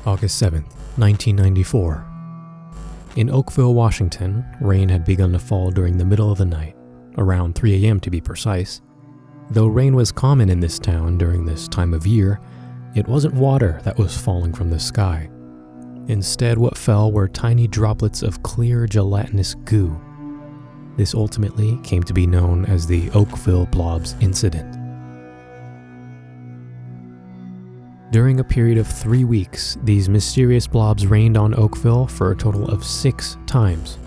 August 7th, 1994. In Oakville, Washington, rain had begun to fall during the middle of the night, around 3 a.m. to be precise. Though rain was common in this town during this time of year, it wasn't water that was falling from the sky. Instead, what fell were tiny droplets of clear gelatinous goo. This ultimately came to be known as the Oakville Blob Incident. During a period of 3 weeks, these mysterious blobs rained on Oakville for a total of 6 times.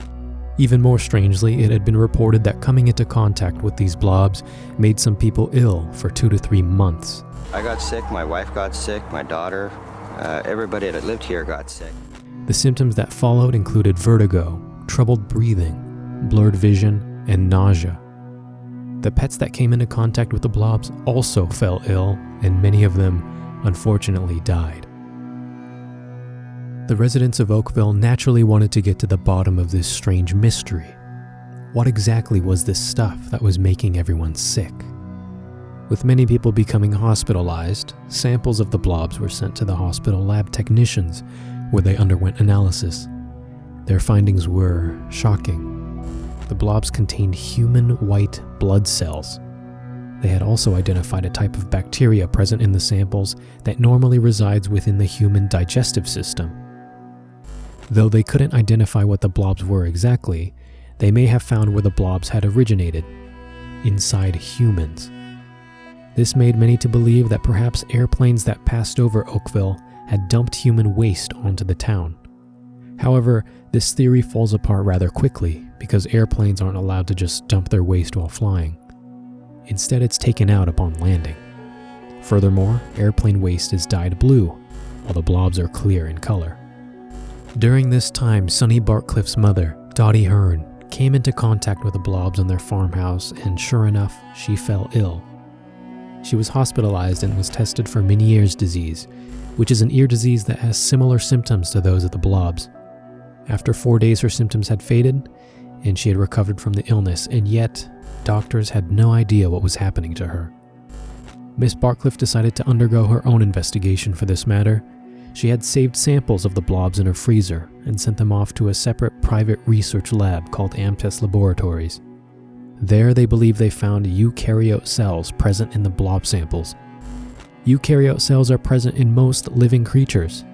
Even more strangely, it had been reported that coming into contact with these blobs made some people ill for 2 to 3 months. I got sick, my wife got sick, my daughter, everybody that lived here got sick. The symptoms that followed included vertigo, troubled breathing, blurred vision, and nausea. The pets that came into contact with the blobs also fell ill, and many of them unfortunately died. The residents of Oakville naturally wanted to get to the bottom of this strange mystery. What exactly was this stuff that was making everyone sick? With many people becoming hospitalized, samples of the blobs were sent to the hospital lab technicians, where they underwent analysis. Their findings were shocking. The blobs contained human white blood cells. They had also identified a type of bacteria present in the samples that normally resides within the human digestive system. Though they couldn't identify what the blobs were exactly, they may have found where the blobs had originated, inside humans. This made many to believe that perhaps airplanes that passed over Oakville had dumped human waste onto the town. However, this theory falls apart rather quickly because airplanes aren't allowed to just dump their waste while flying. Instead, it's taken out upon landing. Furthermore, airplane waste is dyed blue, while the blobs are clear in color. During this time, Sonny Bartcliff's mother, Dottie Hearn, came into contact with the blobs on their farmhouse, and sure enough, she fell ill. She was hospitalized and was tested for Meniere's disease, which is an ear disease that has similar symptoms to those of the blobs. After 4 days, her symptoms had faded, and she had recovered from the illness, and yet doctors had no idea what was happening to her. Miss Bartcliff decided to undergo her own investigation for this matter. She had saved samples of the blobs in her freezer and sent them off to a separate private research lab called Amtest Laboratories. There they believe they found eukaryote cells present in the blob samples. Eukaryote cells are present in most living creatures.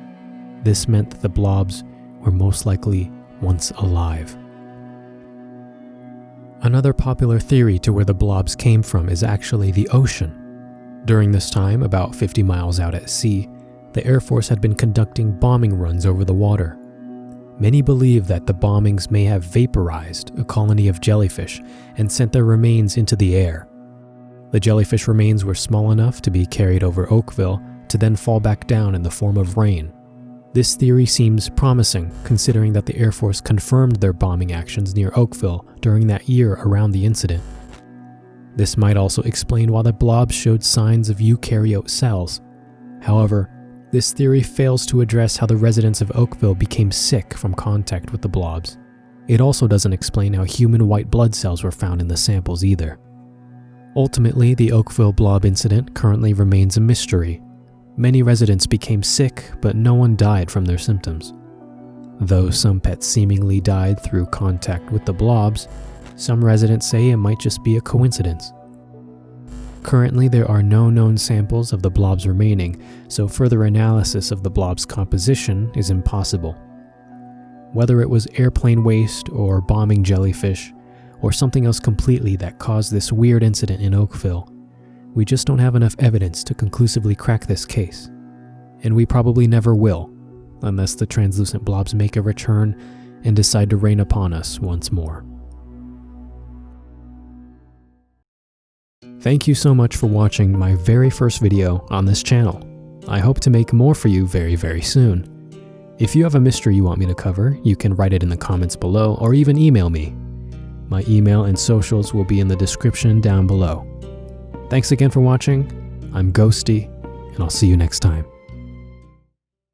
This meant that the blobs were most likely once alive. Another popular theory to where the blobs came from is actually the ocean. During this time, about 50 miles out at sea, the Air Force had been conducting bombing runs over the water. Many believe that the bombings may have vaporized a colony of jellyfish and sent their remains into the air. The jellyfish remains were small enough to be carried over Oakville to then fall back down in the form of rain. This theory seems promising, considering that the Air Force confirmed their bombing actions near Oakville during that year around the incident. This might also explain why the blobs showed signs of eukaryote cells. However, this theory fails to address how the residents of Oakville became sick from contact with the blobs. It also doesn't explain how human white blood cells were found in the samples either. Ultimately, the Oakville Blob Incident currently remains a mystery. Many residents became sick, but no one died from their symptoms. Though some pets seemingly died through contact with the blobs, some residents say it might just be a coincidence. Currently, there are no known samples of the blobs remaining, so further analysis of the blob's composition is impossible. Whether it was airplane waste or bombing jellyfish, or something else completely that caused this weird incident in Oakville, we just don't have enough evidence to conclusively crack this case. And we probably never will, unless the translucent blobs make a return and decide to rain upon us once more. Thank you so much for watching my very first video on this channel. I hope to make more for you very, very soon. If you have a mystery you want me to cover, you can write it in the comments below or even email me. My email and socials will be in the description down below. Thanks again for watching. I'm Ghosty, and I'll see you next time.